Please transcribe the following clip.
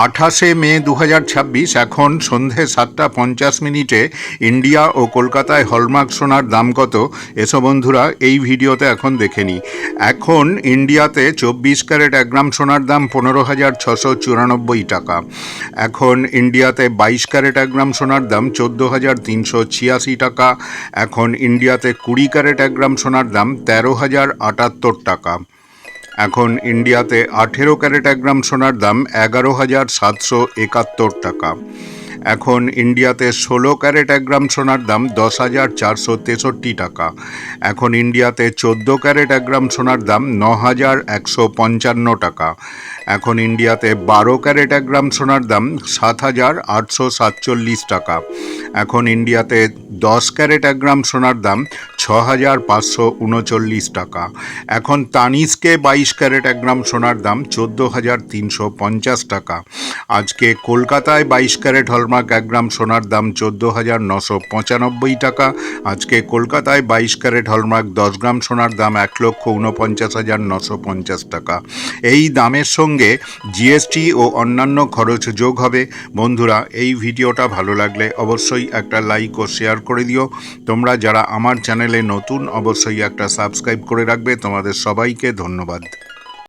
28 মে 2026 এখন সন্ধে 7:50 ইন্ডিয়া ও কলকাতায় হলমার্ক সোনার দাম কত এসব বন্ধুরা এই ভিডিওতে এখন দেখে নিই। এখন ইন্ডিয়াতে 24 ক্যারেট 1 গ্রাম সোনার দাম 15,694 টাকা। এখন ইন্ডিয়াতে 22 ক্যারেট 1 গ্রাম সোনার দাম 14,386 টাকা। এখন ইন্ডিয়াতে 20 ক্যারেট 1 গ্রাম সোনার দাম 13,078 টাকা। এখন ইন্ডিয়াতে 18 ক্যারেট 1 গ্রাম সোনার দাম 11,771 টাকা। এখন ইন্ডিয়াতে 16 ক্যারেট 1 গ্রাম সোনার দাম 10,463 টাকা। এখন ইন্ডিয়াতে 14 ক্যারেট 1 গ্রাম সোনার দাম 9,155 টাকা। এখন ইন্ডিয়াতে 12 ক্যারেট 1 গ্রাম সোনার দাম 7,847 টাকা। এখন ইন্ডিয়াতে 10 ক্যারেট 1 গ্রাম সোনার দাম 6,539 টাকা। এখন তানিস্কে 22 ক্যারেট 1 গ্রাম সোনার দাম 14,350 টাকা। আজকে কলকাতায় 22 ক্যারেট হলমার্ক 1 গ্রাম সোনার দাম 14,995 টাকা। আজকে কলকাতায় 22 ক্যারেট হলমার্ক 10 গ্রাম সোনার দাম 1,49,950 টাকা। এই দামের সঙ্গে জিএসটি ও অন্যান্য খরচ যোগ হবে। বন্ধুরা, এই ভিডিওটা ভালো লাগলে অবশ্যই একটা লাইক ও শেয়ার করে দিও। তোমরা যারা আমার চ্যানেলে নতুন অবশ্যই একটা সাবস্ক্রাইব করে রাখবে। তোমাদের সবাইকে ধন্যবাদ।